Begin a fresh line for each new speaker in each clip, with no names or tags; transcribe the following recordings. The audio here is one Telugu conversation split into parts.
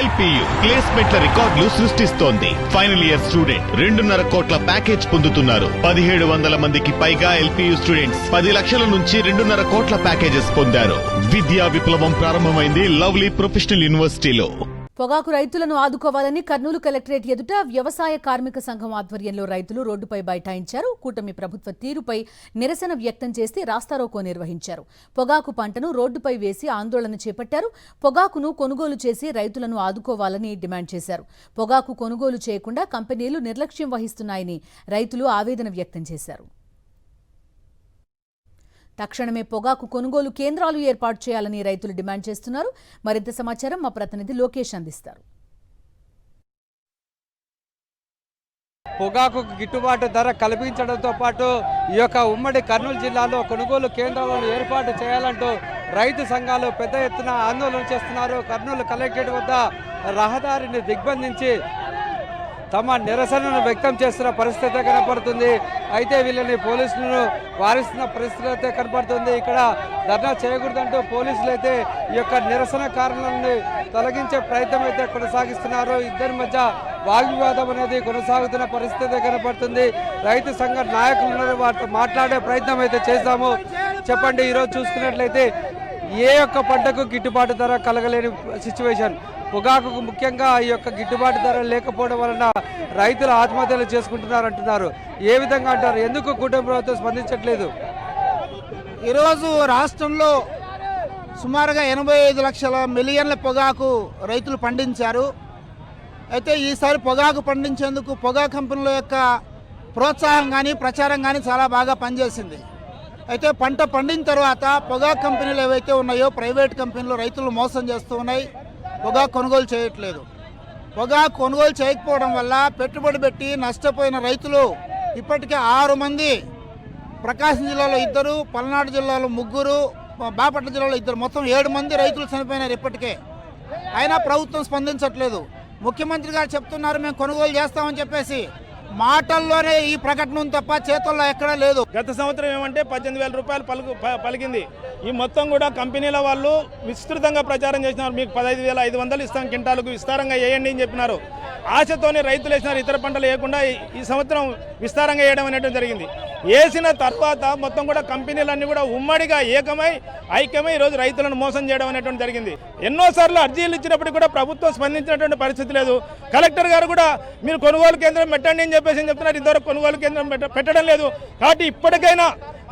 ఎల్పియు ప్లేస్మెంట్ల రికార్డులు సృష్టిస్తోంది. ఫైనల్ ఇయర్ స్టూడెంట్ 2.5 కోట్ల ప్యాకేజ్ పొందుతున్నారు. 1700 మందికి పైగా ఎల్పియు స్టూడెంట్స్ 10 లక్షల నుంచి 2.5 కోట్ల ప్యాకేజెస్ పొందారు. విద్యా విప్లవం ప్రారంభమైంది లవ్లీ ప్రొఫెషనల్ యూనివర్సిటీలో.
పొగాకు రైతులను ఆదుకోవాలని కర్నూలు కలెక్టరేట్ ఎదుట వ్యవసాయ కార్మిక సంఘం ఆధ్వర్యంలో రైతులు రోడ్డుపై బైఠాయించారు. కూటమి ప్రభుత్వ తీరుపై నిరసన వ్యక్తం చేసి రాస్తారోకో నిర్వహించారు. పొగాకు పంటను రోడ్డుపై వేసి ఆందోళన చేపట్టారు. పొగాకును కొనుగోలు చేసి రైతులను ఆదుకోవాలని డిమాండ్ చేశారు. పొగాకు కొనుగోలు చేయకుండా కంపెనీలు నిర్లక్ష్యం వహిస్తున్నాయని రైతులు ఆవేదన వ్యక్తం చేశారు. తక్షణమే పొగాకు కొనుగోలు కేంద్రాలు ఏర్పాటు చేయాలని రైతులు డిమాండ్ చేస్తున్నారు. మరింత సమాచారం మా ప్రతినిధి లోకేష్ అందిస్తారు.
పొగాకు గిట్టుబాటు ధర కల్పించడంతో పాటు ఈ యొక్క ఉమ్మడి కర్నూలు జిల్లాలో కొనుగోలు కేంద్రాలను ఏర్పాటు చేయాలంటూ రైతు సంఘాలు పెద్ద ఎత్తున ఆందోళన చేస్తున్నారు. కర్నూలు కలెక్టరేట్ వద్ద రహదారిని దిగ్బంధించి తమ నిరసనను వ్యక్తం చేస్తున్న పరిస్థితి కనపడుతుంది. అయితే వీళ్ళని పోలీసులను వారిస్తున్న పరిస్థితి అయితే కనపడుతుంది. ఇక్కడ ధర్నా చేయకూడదంటూ పోలీసులు అయితే ఈ యొక్క నిరసనకారులను తొలగించే ప్రయత్నం అయితే కొనసాగిస్తున్నారు. ఇద్దరి మధ్య వాగ్వివాదం అనేది కొనసాగుతున్న పరిస్థితి కనపడుతుంది. రైతు సంఘ నాయకులు వారితో మాట్లాడే ప్రయత్నం అయితే చేస్తాము. చెప్పండి, ఈరోజు చూసుకున్నట్లయితే ఏ ఒక్క పంటకు గిట్టుబాటు ధర కలగలేని సిచ్యువేషన్. పొగాకు ముఖ్యంగా ఈ యొక్క గిట్టుబాటు ధర లేకపోవడం వలన రైతులు ఆత్మహత్యలు చేసుకుంటున్నారు అంటున్నారు. ఏ విధంగా అంటారు? ఎందుకు కూటమి ప్రభుత్వం స్పందించట్లేదు?
ఈరోజు రాష్ట్రంలో సుమారుగా 85 మిలియన్ల పొగాకు రైతులు పండించారు. అయితే ఈసారి పొగాకు పండించేందుకు పొగాకు కంపెనీల యొక్క ప్రోత్సాహం కానీ ప్రచారం కానీ చాలా బాగా పనిచేసింది. అయితే పంట పండిన తర్వాత పొగాకు కంపెనీలు ఏవైతే ఉన్నాయో ప్రైవేట్ కంపెనీలు రైతులు మోసం చేస్తూ ఉన్నాయి. పొగాకు కొనుగోలు చేయట్లేదు. పొగాకు కొనుగోలు చేయకపోవడం వల్ల పెట్టుబడి పెట్టి నష్టపోయిన రైతులు ఇప్పటికే 6 మంది, ప్రకాశం జిల్లాలో 2, పల్నాడు జిల్లాలో 3, బాపట్ల జిల్లాలో 2, మొత్తం 7 మంది రైతులు చనిపోయినారు ఇప్పటికే. అయినా ప్రభుత్వం స్పందించట్లేదు. ముఖ్యమంత్రి గారు చెప్తున్నారు మేము కొనుగోలు చేస్తామని చెప్పేసి, మాటల్లోనే ఈ ప్రకటన తప్ప చేతుల్లో ఎక్కడా లేదు.
గత సంవత్సరం ఏమంటే 18,000 రూపాయలు పలికింది. ఈ మొత్తం కూడా కంపెనీల వాళ్ళు విస్తృతంగా ప్రచారం చేసినారు. మీకు 15,500 ఇస్తాం, క్వింటాలకు విస్తారంగా వేయండి అని చెప్పినారు. ఆశతోనే రైతులు వేసినారు. ఇతర పంటలు వేయకుండా ఈ సంవత్సరం విస్తారంగా వేయడం అనేటువంటి జరిగింది. వేసిన తర్వాత మొత్తం కూడా కంపెనీలన్నీ కూడా ఉమ్మడిగా ఐక్యమై ఈరోజు రైతులను మోసం చేయడం అనేటువంటి జరిగింది. ఎన్నోసార్లు అర్జీలు ఇచ్చినప్పటికీ కూడా ప్రభుత్వం స్పందించినటువంటి పరిస్థితి లేదు. కలెక్టర్ గారు కూడా మీరు కొనుగోలు కేంద్రం పెట్టండి అని చెప్పేసి చెప్తున్నారు. ఇంతవరకు కొనుగోలు కేంద్రం పెట్టడం లేదు. కాబట్టి ఇప్పటికైనా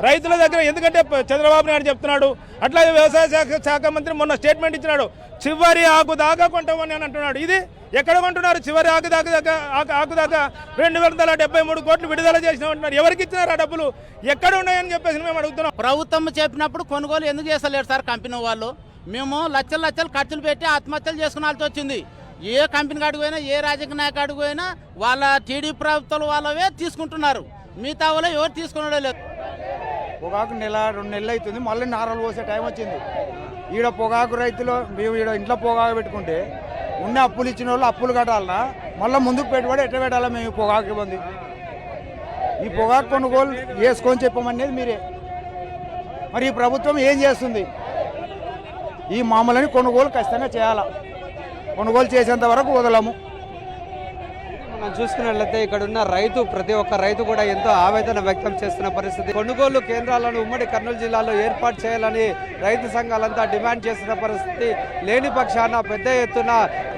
రైతుల దగ్గర, ఎందుకంటే చంద్రబాబు నాయుడు చెప్తున్నాడు, అట్లాగే వ్యవసాయ శాఖ మంత్రి మొన్న స్టేట్మెంట్ ఇచ్చినాడు, చివరి ఆకు దాకా కొంటామని అని అంటున్నాడు. ఇది ఎక్కడ కొంటున్నారు? చివరి ఆకు దాకా 273 కోట్లు విడుదల చేసిన అంటున్నారు. ఎవరికి ఇచ్చినారు ఆ డబ్బులు? ఎక్కడ ఉన్నాయని చెప్పేసి మేము అడుగుతున్నాం.
ప్రభుత్వం చెప్పినప్పుడు కొనుగోలు ఎందుకు చేస్తలేరు సార్ కంపెనీ వాళ్ళు? మేము లక్షలు ఖర్చులు పెట్టి ఆత్మహత్యలు చేసుకునాల్సి వచ్చింది. ఏ కంపెనీ కాడికి పోయినా, ఏ రాజకీయ నాయకుడికి పోయినా వాళ్ళ టీడీపీ ప్రభుత్వాలు వాళ్ళవే తీసుకుంటున్నారు. మిగతా వాళ్ళు ఎవరు తీసుకున్నాడో లేదు.
పొగాకు 1-2 నెలలు అవుతుంది, మళ్ళీ నారలు పోసే టైం వచ్చింది. ఈడ పొగాకు రైతులు మేము ఈడ ఇంట్లో పొగాకు పెట్టుకుంటే ఉన్న అప్పులు ఇచ్చిన వాళ్ళు అప్పులు కట్టాలన్నా, మళ్ళీ ముందుకు పెట్టుబడి ఎట్లా పెట్టాలా? మేము ఈ పొగాకు ఇబ్బంది. ఈ పొగాకు కొనుగోలు చేసుకొని చెప్పమనేది మీరే. మరి ఈ ప్రభుత్వం ఏం చేస్తుంది? ఈ మామూలని కొనుగోలు ఖచ్చితంగా చేయాలా. కొనుగోలు చేసేంత వరకు వదలము.
మనం చూసుకున్నట్లయితే ఇక్కడ ఉన్న ప్రతి ఒక్క రైతు కూడా ఎంతో ఆవేదన వ్యక్తం చేస్తున్న పరిస్థితి. కొనుగోలు కేంద్రాలను ఉమ్మడి కర్నూలు జిల్లాలో ఏర్పాటు చేయాలని రైతు సంఘాలంతా డిమాండ్ చేస్తున్న పరిస్థితి. లేని పక్షాన పెద్ద ఎత్తున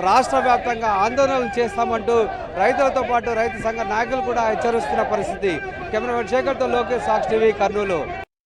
రాష్ట్ర వ్యాప్తంగా ఆందోళనలు చేస్తామంటూ రైతులతో పాటు రైతు సంఘ నాయకులు కూడా హెచ్చరిస్తున్న పరిస్థితి. కెమెరామెన్ శేఖర్తో లోకేష్, సాక్షి టీవీ, కర్నూలు.